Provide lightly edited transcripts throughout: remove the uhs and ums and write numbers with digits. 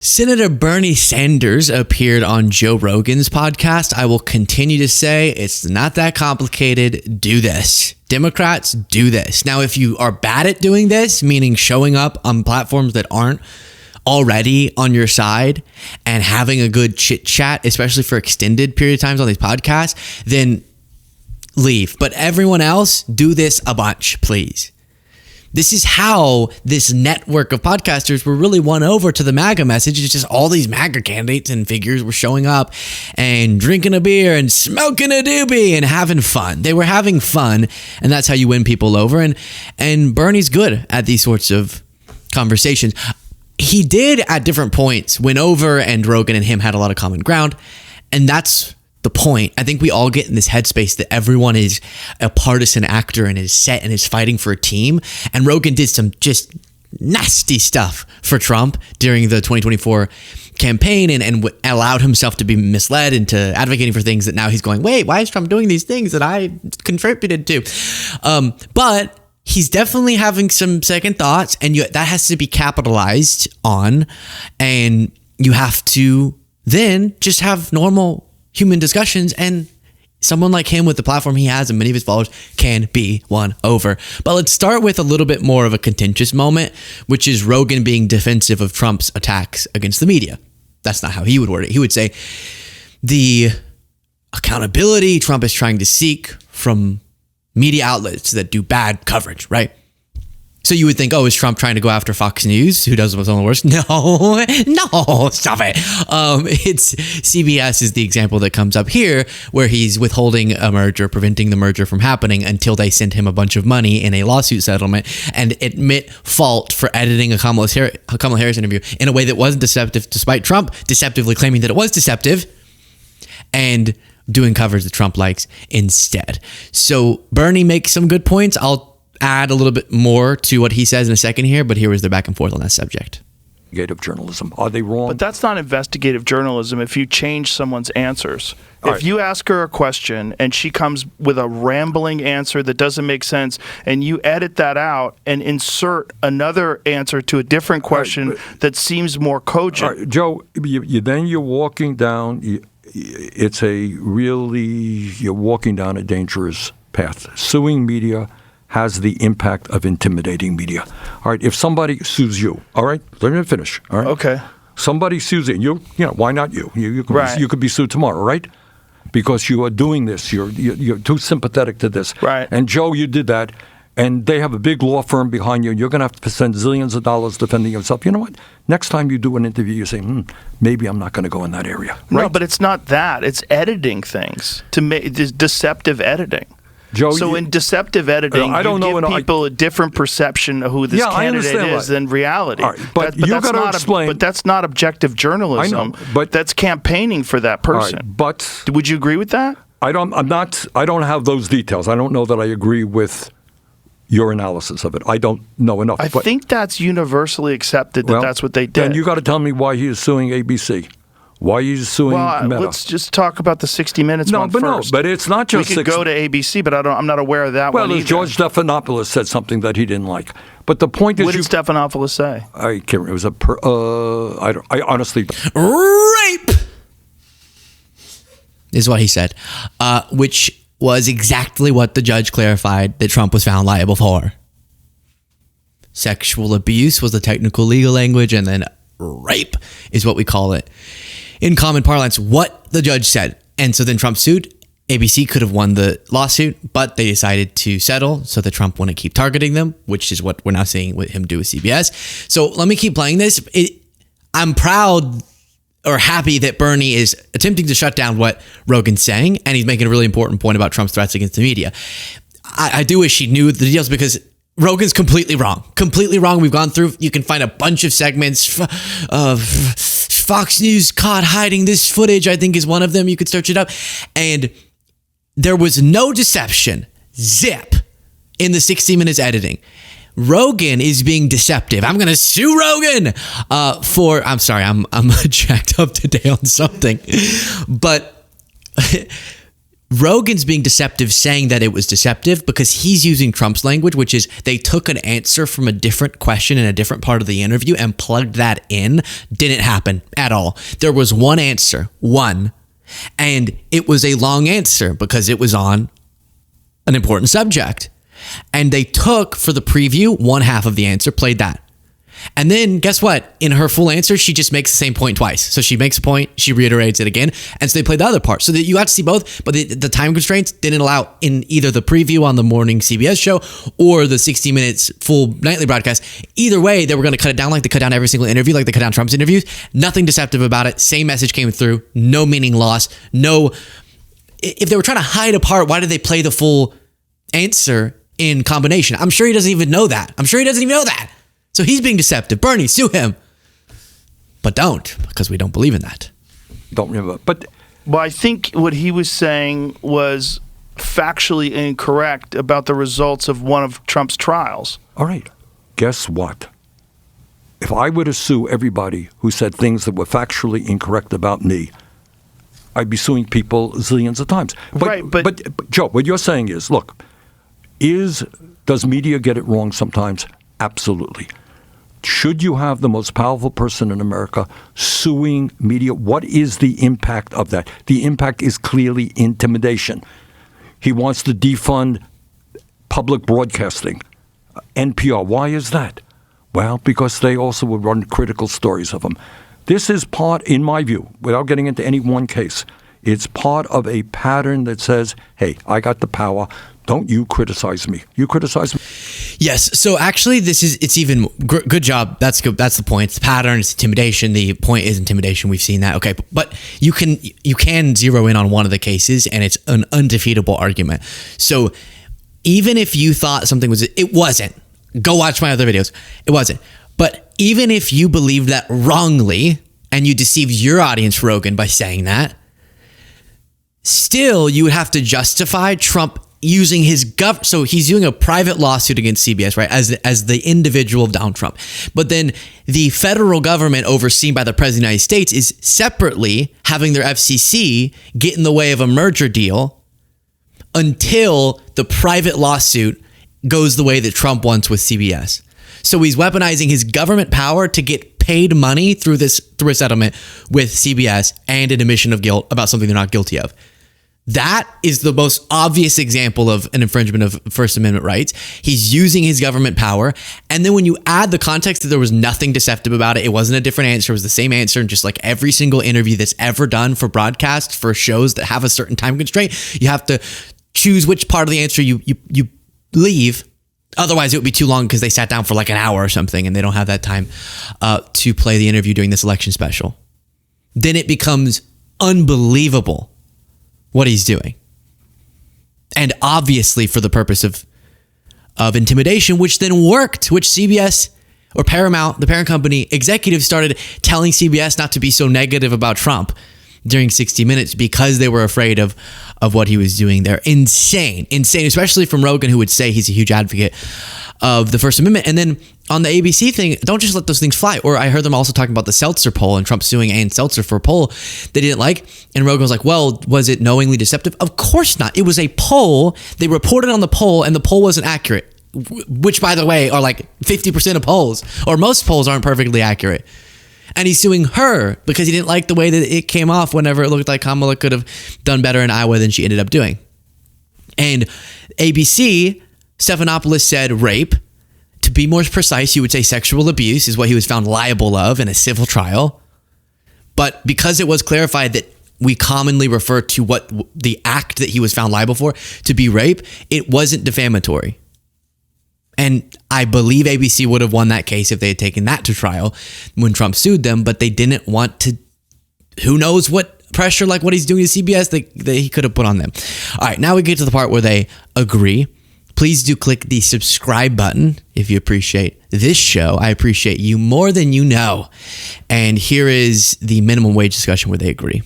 Senator Bernie Sanders appeared on Joe Rogan's podcast. I will continue to say it's not that complicated. Do this. Democrats, do this. Now, if you are bad at doing this, meaning showing up on platforms that aren't already on your side and having a good chit chat, especially for extended period of times on these podcasts, then leave. But everyone else, do this a bunch, please. This is how this network of podcasters were really won over to the MAGA message. It's just all these MAGA candidates and figures were showing up and drinking a beer and smoking a doobie and having fun. They were having fun, and that's how you win people over. And Bernie's good at these sorts of conversations. He did at different points win over, and Rogan and him had a lot of common ground, and that's the point. I think we all get in this headspace that everyone is a partisan actor and is set and is fighting for a team. And Rogan did some just nasty stuff for Trump during the 2024 campaign and allowed himself to be misled into advocating for things that now he's going, wait, why is Trump doing these things that I contributed to? But he's definitely having some second thoughts, and that has to be capitalized on. And you have to then just have normal human discussions, and someone like him with the platform he has and many of his followers can be won over. But let's start with a little bit more of a contentious moment, which is Rogan being defensive of Trump's attacks against the media. That's not how he would word it. He would say the accountability Trump is trying to seek from media outlets that do bad coverage, right? So you would think, oh, is Trump trying to go after Fox News, who does what's on the worst? No, stop it. It's CBS is the example that comes up here, where he's withholding a merger, preventing the merger from happening until they send him a bunch of money in a lawsuit settlement and admit fault for editing a Kamala Harris interview in a way that wasn't deceptive, despite Trump deceptively claiming that it was deceptive, and doing coverage that Trump likes instead. So Bernie makes some good points. I'll add a little bit more to what he says in a second here, but here was the back and forth on that subject. Investigative journalism. Are they wrong? But that's not investigative journalism if you change someone's answers. If you ask her a question and she comes with a rambling answer that doesn't make sense, and you edit that out and insert another answer to a different question that seems more cogent. Joe, you're walking down, you're walking down a dangerous path. Suing media has the impact of intimidating media. All right, if somebody sues you, all right, let me finish. All right, okay. Somebody sues you, why not you? You could be sued tomorrow, right? Because you are doing this. You're too sympathetic to this. Right. And Joe, you did that, and they have a big law firm behind you. You're going to have to spend zillions of dollars defending yourself. You know what? Next time you do an interview, you say, maybe I'm not going to go in that area. Right? No, but it's not that. It's editing things to make deceptive editing. Joe, so in deceptive editing, you give people a different perception of who this candidate is than reality. Right, but you got to explain. But that's not objective journalism. I know, but that's campaigning for that person. Right, but would you agree with that? I don't have those details. I don't know that I agree with your analysis of it. I don't know enough. I think that's universally accepted that that's what they did. Then you got to tell me why he is suing ABC. Why are you suing Meta? Let's just talk about the 60 Minutes one first. No, but it's not just we could go to ABC, but I'm not aware of that one either. George Stephanopoulos said something that he didn't like. But the point is, what did Stephanopoulos say? I can't remember. It was I honestly rape is what he said, which was exactly what the judge clarified that Trump was found liable for. Sexual abuse was the technical legal language, and then rape is what we call it in common parlance, what the judge said. And so then Trump sued. ABC could have won the lawsuit, but they decided to settle so that Trump wouldn't keep targeting them, which is what we're now seeing with him do with CBS. So let me keep playing this. I'm proud or happy that Bernie is attempting to shut down what Rogan's saying, and he's making a really important point about Trump's threats against the media. I do wish he knew the details, because Rogan's completely wrong. Completely wrong. We've gone through, you can find a bunch of segments of Fox News caught hiding this footage, I think is one of them. You could search it up. And there was no deception, zip, in the 60 Minutes editing. Rogan is being deceptive. I'm going to sue Rogan I'm sorry, I'm jacked up today on something. But Rogan's being deceptive, saying that it was deceptive because he's using Trump's language, which is they took an answer from a different question in a different part of the interview and plugged that in. Didn't happen at all. There was one answer, and it was a long answer because it was on an important subject. And they took, for the preview, one half of the answer, played that. And then guess what? In her full answer, she just makes the same point twice. So she makes a point, she reiterates it again, and so they played the other part. So that you got to see both, but the time constraints didn't allow in either the preview on the morning CBS show or the 60 minutes full nightly broadcast. Either way, they were going to cut it down like they cut down every single interview, like they cut down Trump's interviews. Nothing deceptive about it. Same message came through. No meaning loss. No. If they were trying to hide a part, why did they play the full answer in combination? I'm sure he doesn't even know that. So he's being deceptive. Bernie, sue him. But don't, because we don't believe in that. Don't remember. But well, I think what he was saying was factually incorrect about the results of one of Trump's trials. all right, guess what? If I were to sue everybody who said things that were factually incorrect about me, I'd be suing people zillions of times. But Joe, what you're saying is, look, does media get it wrong sometimes? Absolutely. Should you have the most powerful person in America suing media? What is the impact of that? The impact is clearly intimidation. He wants to defund public broadcasting, NPR. Why is that? Well, because they also would run critical stories of him. This is part, in my view, without getting into any one case, it's part of a pattern that says, hey, I got the power. Don't you criticize me. You criticize me. Yes. So actually, it's even good job. That's good. That's the point. The pattern is intimidation. The point is intimidation. We've seen that. Okay. But you can zero in on one of the cases, and it's an undefeatable argument. So even if you thought something was, it wasn't. Go watch my other videos. It wasn't. But even if you believed that wrongly and you deceived your audience, Rogan, by saying that, still you would have to justify Trump using his so he's doing a private lawsuit against CBS, right, as the individual of Donald Trump. But then the federal government, overseen by the President of the United States, is separately having their FCC get in the way of a merger deal until the private lawsuit goes the way that Trump wants with CBS. So he's weaponizing his government power to get paid money through a settlement with CBS and an admission of guilt about something they're not guilty of. That is the most obvious example of an infringement of First Amendment rights. He's using his government power. And then when you add the context that there was nothing deceptive about it, it wasn't a different answer, it was the same answer. And just like every single interview that's ever done for broadcast, for shows that have a certain time constraint, you have to choose which part of the answer you leave. Otherwise, it would be too long because they sat down for like an hour or something and they don't have that time to play the interview during this election special. Then it becomes unbelievable what he's doing. And obviously for the purpose of intimidation, which then worked, which CBS or Paramount, the parent company executives, started telling CBS not to be so negative about Trump during 60 Minutes because they were afraid of what he was doing there. Insane, especially from Rogan, who would say he's a huge advocate of the First Amendment. And then on the ABC thing, don't just let those things fly. Or I heard them also talking about the Seltzer poll and Trump suing Ann Seltzer for a poll they didn't like. And Rogan was like, well, was it knowingly deceptive? Of course not. It was a poll. They reported on the poll and the poll wasn't accurate, which, by the way, are like 50% of polls, or most polls aren't perfectly accurate. And he's suing her because he didn't like the way that it came off whenever it looked like Kamala could have done better in Iowa than she ended up doing. And ABC, Stephanopoulos said rape. To be more precise, you would say sexual abuse is what he was found liable of in a civil trial. But because it was clarified that we commonly refer to what the act that he was found liable for to be rape, it wasn't defamatory. And I believe ABC would have won that case if they had taken that to trial when Trump sued them, but they didn't want to, who knows what pressure like what he's doing to CBS that he could have put on them. All right, now we get to the part where they agree. Please do click the subscribe button if you appreciate this show. I appreciate you more than you know. And here is the minimum wage discussion where they agree.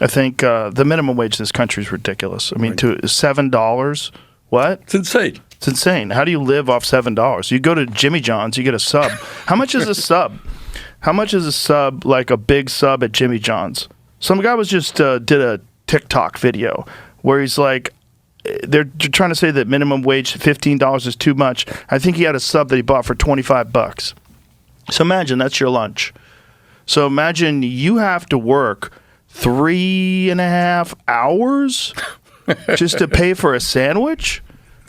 I think the minimum wage in this country is ridiculous. I mean, to $7, what? It's insane. It's insane. How do you live off $7? You go to Jimmy John's, you get a sub. How much is a sub? How much is a sub, like a big sub at Jimmy John's? Some guy was just did a TikTok video where he's like, they're trying to say that minimum wage $15 is too much. I think he had a sub that he bought for $25. So imagine that's your lunch. So imagine you have to work 3.5 hours just to pay for a sandwich.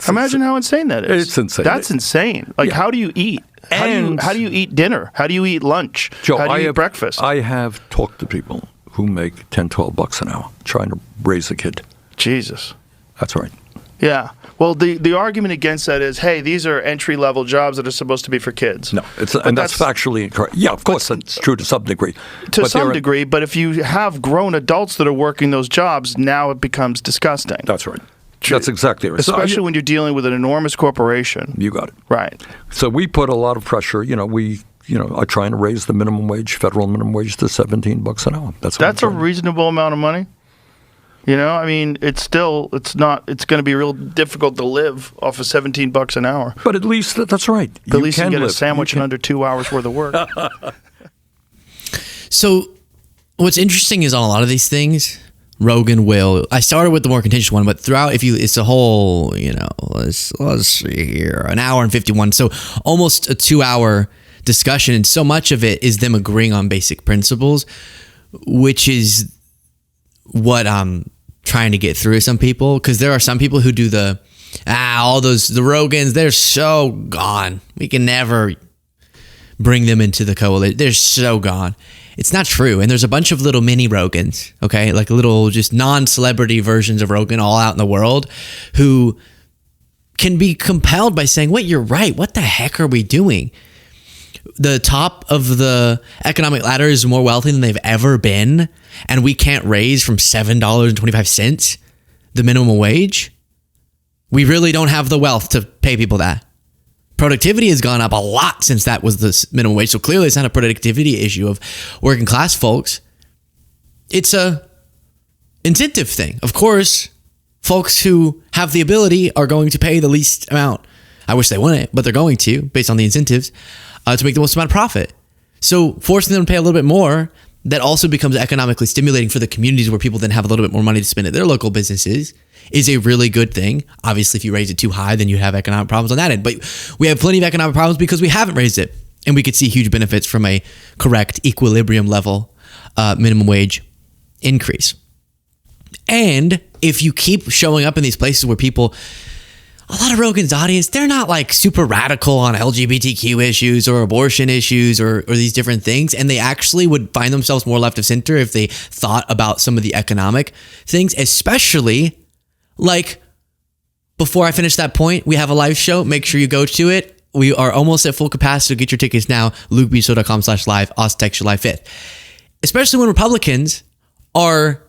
Imagine how insane that is. It's insane. That's insane. Like, how do you eat? How do you eat dinner? How do you eat lunch? Joe, how do you eat breakfast? I have talked to people who make $10-12 an hour trying to raise a kid. Jesus. That's right. Yeah. Well, the argument against that is, hey, these are entry-level jobs that are supposed to be for kids. No, and that's factually incorrect. Yeah, of course, that's true to some degree. To some degree, but if you have grown adults that are working those jobs, now it becomes disgusting. That's right. That's exactly right. Especially when you're dealing with an enormous corporation. You got it. Right. So we put a lot of pressure. We are trying to raise the minimum wage, federal minimum wage, to $17 an hour. That's a reasonable amount of money. I mean, it's going to be real difficult to live off of $17 an hour. But at least that's right. But at least you can get a sandwich in under 2 hours worth of work. So what's interesting is on a lot of these things, Rogan will. I started with the more contentious one, but throughout, it's a whole, let's see here, an hour and 51. So almost a 2-hour discussion, and so much of it is them agreeing on basic principles, which is what I'm trying to get through to some people, because there are some people who do the Rogans, they're so gone. We can never bring them into the coalition. They're so gone. It's not true. And there's a bunch of little mini Rogans, okay? Like little just non-celebrity versions of Rogan all out in the world who can be compelled by saying, wait, you're right. What the heck are we doing? The top of the economic ladder is more wealthy than they've ever been, and we can't raise from $7.25 the minimum wage. We really don't have the wealth to pay people that. Productivity has gone up a lot since that was the minimum wage. So clearly it's not a productivity issue of working class folks. It's a incentive thing. Of course, folks who have the ability are going to pay the least amount. I wish they wouldn't, but they're going to, based on the incentives, to make the most amount of profit. So forcing them to pay a little bit more, that also becomes economically stimulating for the communities where people then have a little bit more money to spend at their local businesses, is a really good thing. Obviously, if you raise it too high, then you have economic problems on that end. But we have plenty of economic problems because we haven't raised it. And we could see huge benefits from a correct equilibrium level minimum wage increase. And if you keep showing up in these places where people, a lot of Rogan's audience, they're not like super radical on LGBTQ issues or abortion issues or these different things. And they actually would find themselves more left of center if they thought about some of the economic things, especially like before I finish that point, we have a live show. Make sure you go to it. We are almost at full capacity. So get your tickets now. LukeBeatshow.com/live. Text July 5th. Especially when Republicans are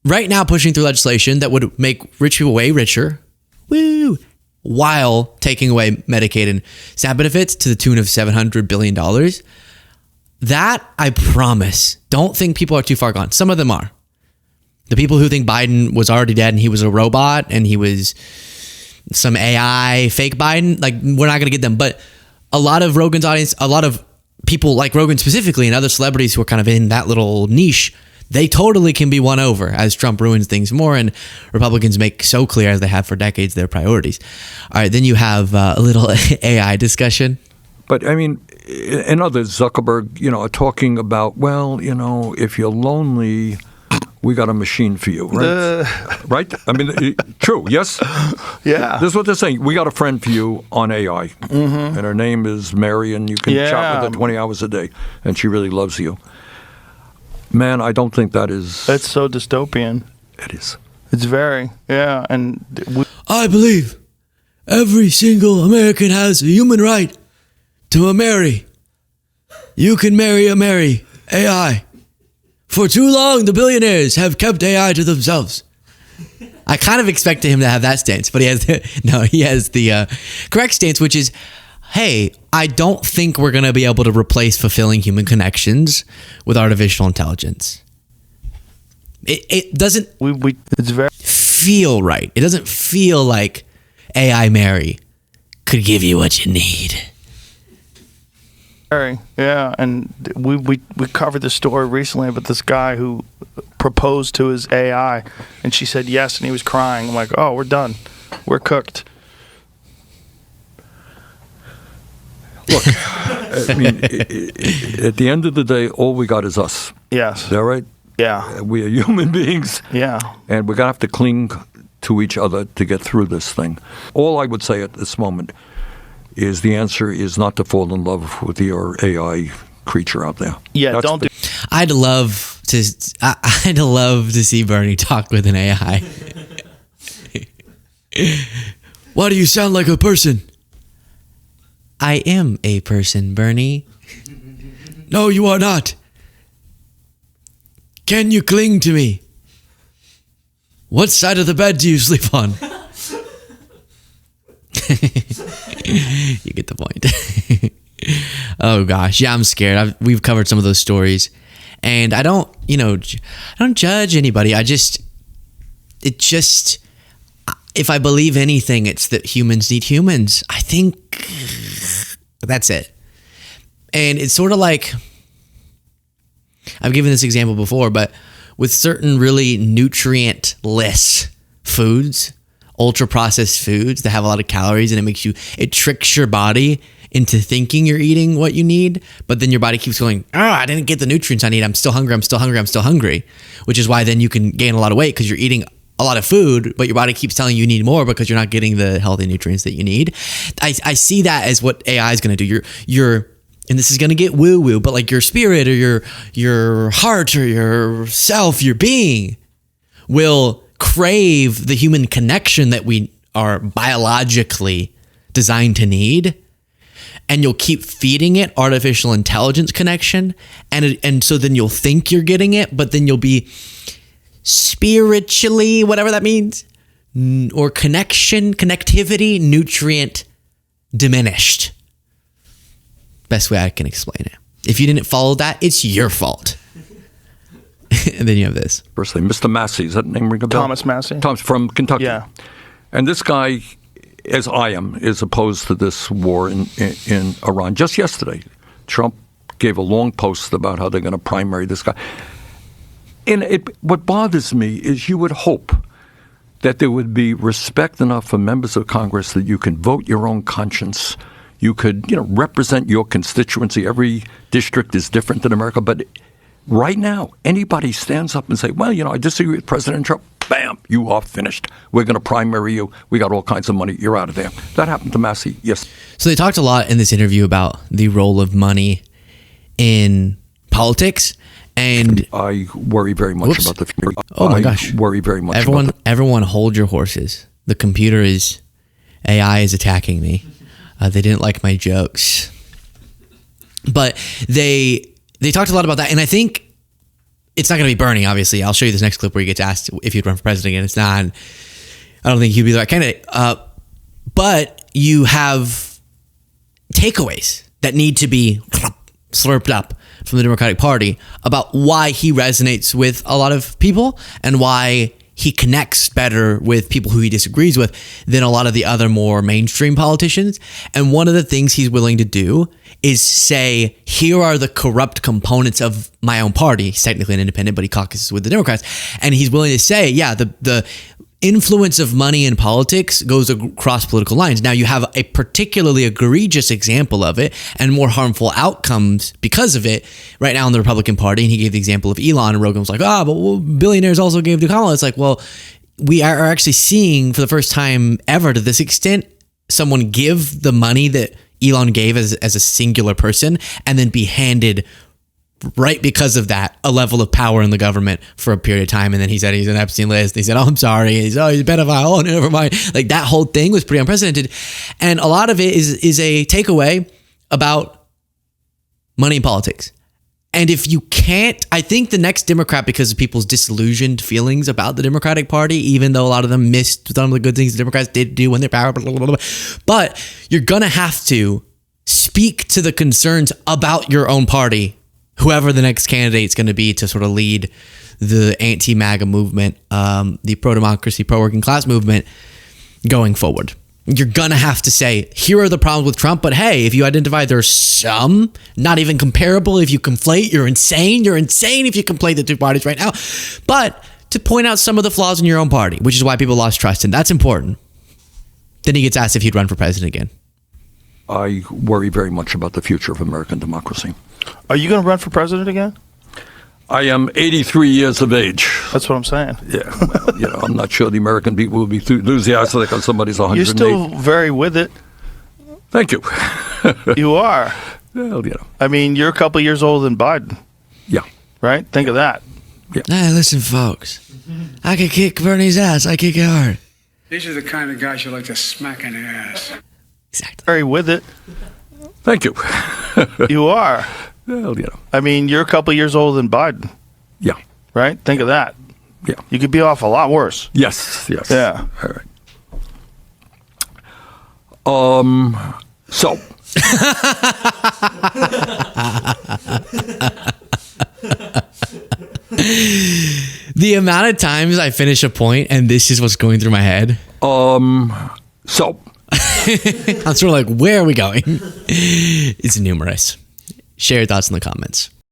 right now pushing through legislation that would make rich people way richer. Woo! While taking away Medicaid and SNAP benefits to the tune of $700 billion. That, I promise, don't think people are too far gone. Some of them are. The people who think Biden was already dead and he was a robot and he was some AI fake Biden, like, we're not going to get them. But a lot of Rogan's audience, a lot of people like Rogan specifically and other celebrities who are kind of in that little niche, they totally can be won over as Trump ruins things more and Republicans make so clear, as they have for decades, their priorities. All right, then you have a little AI discussion. But I mean, and others, Zuckerberg, are talking about, well, if you're lonely, we got a machine for you, right? Right? I mean, true, yes? Yeah. This is what they're saying. We got a friend for you on AI, and her name is Mary, and you can chat with her 20 hours a day, and she really loves you. Man, I don't think that is... That's so dystopian. It is. It's very, yeah. And I believe every single American has a human right to a Mary. You can marry a Mary, AI. For too long, the billionaires have kept AI to themselves. I kind of expected him to have that stance, but he has the correct stance, which is, hey, I don't think we're going to be able to replace fulfilling human connections with artificial intelligence. It doesn't it's very feel right. It doesn't feel like AI Mary could give you what you need. Yeah, and we covered this story recently about this guy who propose to his AI? And she said yes, and he was crying. I'm like, oh, we're done. We're cooked. Look, I mean, at the end of the day, all we got is us. Yes. Is that right? Yeah. We are human beings. Yeah. And we're going to have to cling to each other to get through this thing. All I would say at this moment is the answer is not to fall in love with your AI creature out there. Yeah, don't do. I'd love to see Bernie talk with an AI. Why do you sound like a person? I am a person, Bernie. No, you are not. Can you cling to me? What side of the bed do you sleep on? You get the point. Oh gosh, yeah, I'm scared. We've covered some of those stories, and I don't judge anybody. If I believe anything, it's that humans need humans. I think that's it. And it's sort of like, I've given this example before, but with certain really nutrient-less foods, ultra-processed foods that have a lot of calories, and it tricks your body into thinking you're eating what you need, but then your body keeps going, I didn't get the nutrients I need. I'm still hungry, which is why then you can gain a lot of weight because you're eating a lot of food, but your body keeps telling you need more because you're not getting the healthy nutrients that you need. I see that as what AI is going to do. Your and this is going to get woo-woo, but like your spirit or your heart or your self, your being will crave the human connection that we are biologically designed to need. And you'll keep feeding it artificial intelligence connection. And so then you'll think you're getting it, but then you'll be spiritually, whatever that means, or connectivity, nutrient diminished. Best way I can explain it. If you didn't follow that, it's your fault. And then you have this. Firstly, Mr. Massey, is that name ring a bell? Thomas Massey. Thomas from Kentucky. Yeah. And this guy, as I am, is opposed to this war in Iran. Just yesterday, Trump gave a long post about how they're going to primary this guy. And what bothers me is you would hope that there would be respect enough for members of Congress that you can vote your own conscience. You could, represent your constituency. Every district is different in America. But right now, anybody stands up and say, well, I disagree with President Trump. Bam, you are finished. We're going to primary you. We got all kinds of money. You're out of there. That happened to Massey, yes. So they talked a lot in this interview about the role of money in politics. And I worry very much about the future. Oh my gosh. I worry very much Everyone hold your horses. The AI is attacking me. They didn't like my jokes. But they talked a lot about that. And I think it's not going to be Bernie, obviously. I'll show you this next clip where he gets asked if he'd run for president again. It's not. I don't think he'd be the right candidate. But you have takeaways that need to be slurped up from the Democratic Party about why he resonates with a lot of people and why he connects better with people who he disagrees with than a lot of the other more mainstream politicians. And one of the things he's willing to do is say, here are the corrupt components of my own party. He's technically an independent, but he caucuses with the Democrats. And he's willing to say, yeah, the influence of money in politics goes across political lines. Now, you have a particularly egregious example of it and more harmful outcomes because of it right now in the Republican Party. And he gave the example of Elon, and Rogan was like, but billionaires also gave to Kamala. It's like, well, we are actually seeing for the first time ever to this extent, someone give the money that Elon gave as a singular person and then be handed right because of that, a level of power in the government for a period of time. And then he said he's an Epstein list. He said, I'm sorry. He's a pedophile. Oh, never mind. Like that whole thing was pretty unprecedented. And a lot of it is a takeaway about money in politics. And if you can't, I think the next Democrat, because of people's disillusioned feelings about the Democratic Party, even though a lot of them missed some of the good things the Democrats did do when they're power, but you're going to have to speak to the concerns about your own party, whoever the next candidate is going to be to sort of lead the anti-MAGA movement, the pro-democracy, pro-working class movement going forward. You're going to have to say, here are the problems with Trump. But hey, if you identify there's some, not even comparable, if you conflate, you're insane. You're insane if you conflate the two parties right now. But to point out some of the flaws in your own party, which is why people lost trust. And that's important. Then he gets asked if he'd run for president again. I worry very much about the future of American democracy. Are you going to run for president again? I am 83 years of age. That's what I'm saying. Yeah, well, I'm not sure the American people will be enthusiastic on somebody's 108. You're still very with it. Thank you. You are. Well, I mean, you're a couple years older than Biden. Yeah. Right? Think of that. Yeah. Hey, listen, folks. I could kick Bernie's ass. I kick it hard. These are the kind of guys you like to smack in the ass. Exactly. Very with it. Thank you. You are. Well, I mean, you're a couple years older than Biden. Yeah. Right? Think of that. Yeah. You could be off a lot worse. Yes. Yeah. All right. So. The amount of times I finish a point and this is what's going through my head. So. I'm sort of like, where are we going? It's numerous. Share your thoughts in the comments.